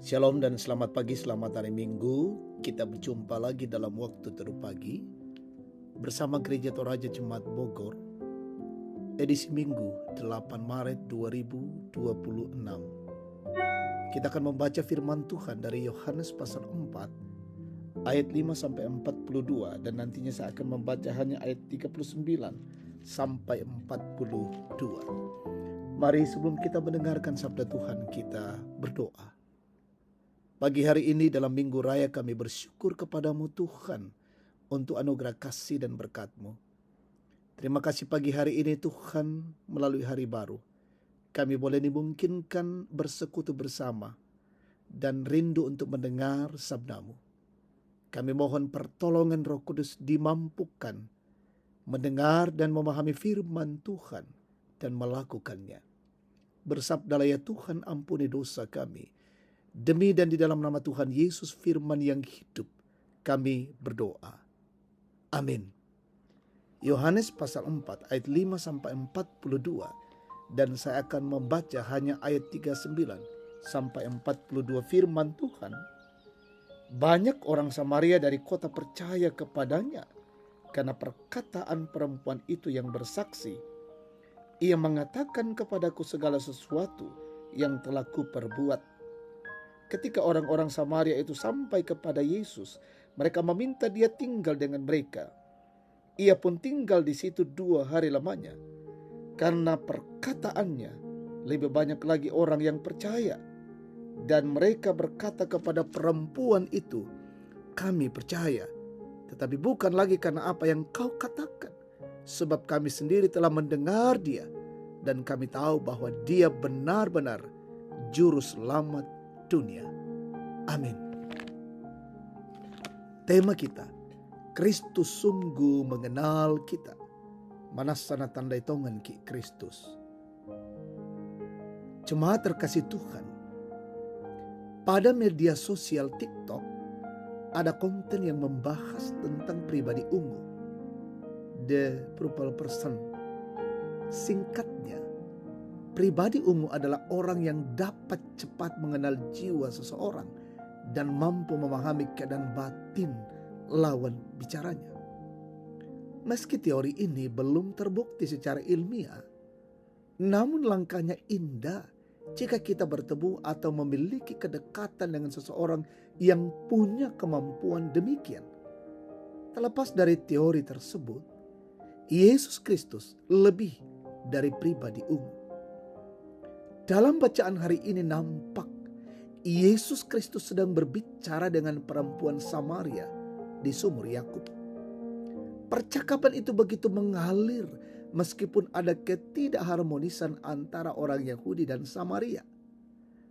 Shalom dan selamat pagi, selamat hari Minggu. Kita berjumpa lagi dalam waktu teduh pagi bersama Gereja Toraja Jemaat Bogor, edisi Minggu 8 Maret 2026. Kita akan membaca firman Tuhan dari Yohanes pasal 4 ayat 5 sampai 42, dan nantinya saya akan membaca hanya ayat 39 sampai 42. Mari sebelum kita mendengarkan sabda Tuhan, kita berdoa. Pagi hari ini dalam Minggu Raya kami bersyukur kepadamu Tuhan untuk anugerah kasih dan berkat-Mu. Terima kasih pagi hari ini Tuhan, melalui hari baru kami boleh dimungkinkan bersekutu bersama dan rindu untuk mendengar sabda-Mu. Kami mohon pertolongan Roh Kudus dimampukan mendengar dan memahami firman Tuhan dan melakukannya. Bersabdalah ya Tuhan, ampuni dosa kami. Demi dan di dalam nama Tuhan Yesus firman yang hidup, kami berdoa. Amin. Yohanes pasal 4 ayat 5 sampai 42, dan saya akan membaca hanya ayat 39 sampai 42 firman Tuhan. Banyak orang Samaria dari kota percaya kepadanya karena perkataan perempuan itu yang bersaksi. Ia mengatakan kepadaku segala sesuatu yang telah kuperbuat. Ketika orang-orang Samaria itu sampai kepada Yesus, mereka meminta dia tinggal dengan mereka. Ia pun tinggal di situ 2 hari lamanya. Karena perkataannya, lebih banyak lagi orang yang percaya. Dan mereka berkata kepada perempuan itu, kami percaya, tetapi bukan lagi karena apa yang kau katakan. Sebab kami sendiri telah mendengar dia, dan kami tahu bahwa dia benar-benar juru selamat dunia. Amin. Tema kita, Kristus sungguh mengenal kita. Manasana tandai tongan ki Kristus. Jemaat terkasih Tuhan, pada media sosial TikTok ada konten yang membahas tentang pribadi ungu, the purple person. Singkatnya, pribadi ungu adalah orang yang dapat cepat mengenal jiwa seseorang dan mampu memahami keadaan batin lawan bicaranya. Meski teori ini belum terbukti secara ilmiah, namun langkahnya indah jika kita bertemu atau memiliki kedekatan dengan seseorang yang punya kemampuan demikian. Terlepas dari teori tersebut, Yesus Kristus lebih dari pribadi ungu. Dalam bacaan hari ini nampak Yesus Kristus sedang berbicara dengan perempuan Samaria di sumur Yakub. Percakapan itu begitu mengalir meskipun ada ketidakharmonisan antara orang Yahudi dan Samaria.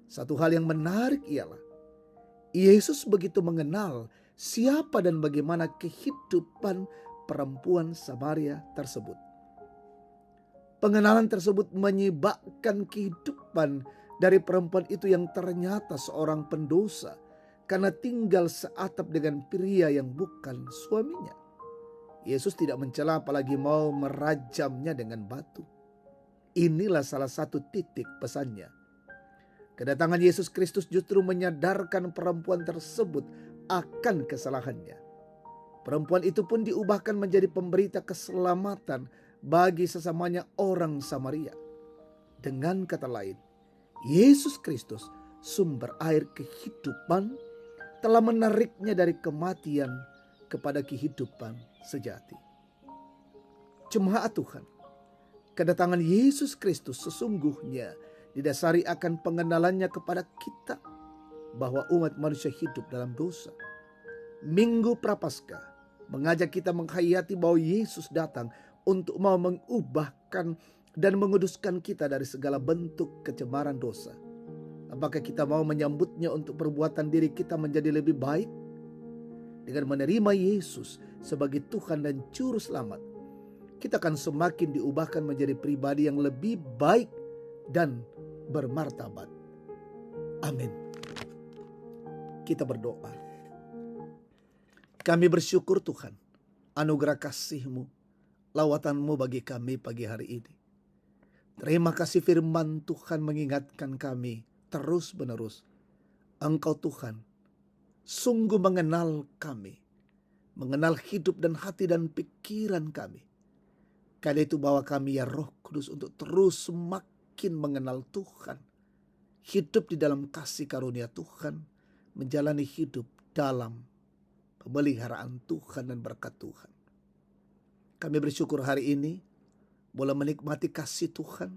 Satu hal yang menarik ialah Yesus begitu mengenal siapa dan bagaimana kehidupan perempuan Samaria tersebut. Pengenalan tersebut menyebabkan kehidupan dari perempuan itu yang ternyata seorang pendosa karena tinggal seatap dengan pria yang bukan suaminya. Yesus tidak mencela apalagi mau merajamnya dengan batu. Inilah salah satu titik pesannya. Kedatangan Yesus Kristus justru menyadarkan perempuan tersebut akan kesalahannya. Perempuan itu pun diubahkan menjadi pemberita keselamatan bagi sesamanya orang Samaria. Dengan kata lain, Yesus Kristus, sumber air kehidupan, telah menariknya dari kematian kepada kehidupan sejati. Jemaat Tuhan, kedatangan Yesus Kristus sesungguhnya didasari akan pengenalannya kepada kita bahwa umat manusia hidup dalam dosa. Minggu Prapaskah mengajak kita menghayati bahwa Yesus datang untuk mau mengubahkan dan menguduskan kita dari segala bentuk kecemaran dosa. Apakah kita mau menyambutnya untuk perbuatan diri kita menjadi lebih baik? Dengan menerima Yesus sebagai Tuhan dan Juru Selamat, kita akan semakin diubahkan menjadi pribadi yang lebih baik dan bermartabat. Amin. Kita berdoa. Kami bersyukur Tuhan, anugerah kasih-Mu, lawatan-Mu bagi kami pagi hari ini. Terima kasih firman Tuhan mengingatkan kami terus-menerus Engkau Tuhan sungguh mengenal kami, mengenal hidup dan hati dan pikiran kami. Karena itu bawa kami ya Roh Kudus untuk terus semakin mengenal Tuhan, hidup di dalam kasih karunia Tuhan, menjalani hidup dalam pemeliharaan Tuhan dan berkat Tuhan. Kami bersyukur hari ini boleh menikmati kasih Tuhan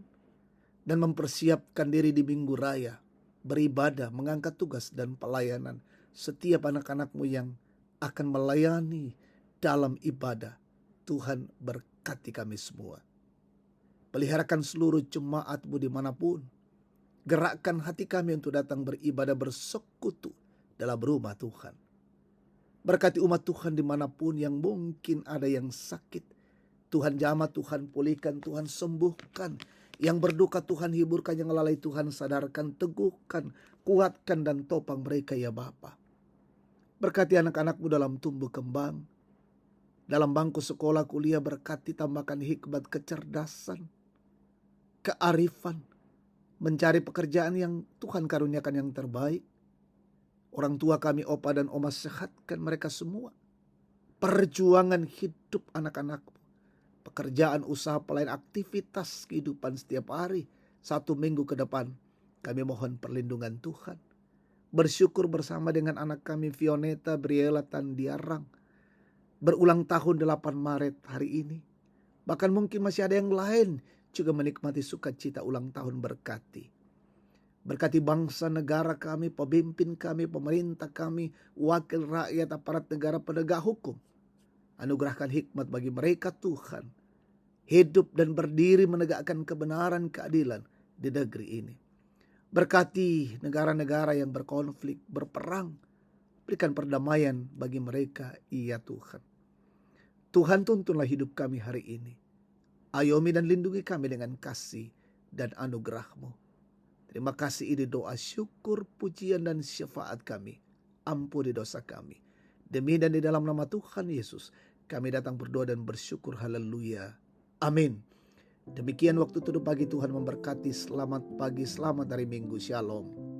dan mempersiapkan diri di Minggu Raya, beribadah, mengangkat tugas dan pelayanan setiap anak-anak-Mu yang akan melayani dalam ibadah. Tuhan berkati kami semua. Peliharakan seluruh jemaat-Mu dimanapun. Gerakkan hati kami untuk datang beribadah bersekutu dalam rumah Tuhan. Berkati umat Tuhan dimanapun yang mungkin ada yang sakit. Tuhan jamah, Tuhan pulihkan, Tuhan sembuhkan. Yang berduka Tuhan hiburkan, yang lalai Tuhan sadarkan, teguhkan, kuatkan dan topang mereka ya Bapa. Berkati anak-anak-Mu dalam tumbuh kembang. Dalam bangku sekolah kuliah berkati, tambahkan hikmat, kecerdasan, kearifan. Mencari pekerjaan yang Tuhan karuniakan yang terbaik. Orang tua kami, opa dan oma, sehatkan mereka semua. Perjuangan hidup anak-anak-Mu, pekerjaan, usaha, pelayan, aktivitas kehidupan setiap hari, 1 minggu ke depan, kami mohon perlindungan Tuhan. Bersyukur bersama dengan anak kami Fioneta Briela Tandiarang, berulang tahun 8 Maret hari ini. Bahkan mungkin masih ada yang lain juga menikmati sukacita ulang tahun. Berkati bangsa negara kami, pemimpin kami, pemerintah kami, wakil rakyat, aparat negara, penegak hukum. Anugerahkan hikmat bagi mereka Tuhan. Hidup dan berdiri menegakkan kebenaran, keadilan di negeri ini. Berkati negara-negara yang berkonflik, berperang. Berikan perdamaian bagi mereka, ya Tuhan. Tuhan, tuntunlah hidup kami hari ini. Ayomi dan lindungi kami dengan kasih dan anugerah-Mu. Terima kasih, ini doa syukur, pujian dan syafaat kami. Ampuni dosa kami. Demi dan di dalam nama Tuhan Yesus, kami datang berdoa dan bersyukur. Haleluya. Amin. Demikian waktu teduh pagi, Tuhan memberkati. Selamat pagi, selamat hari Minggu. Shalom.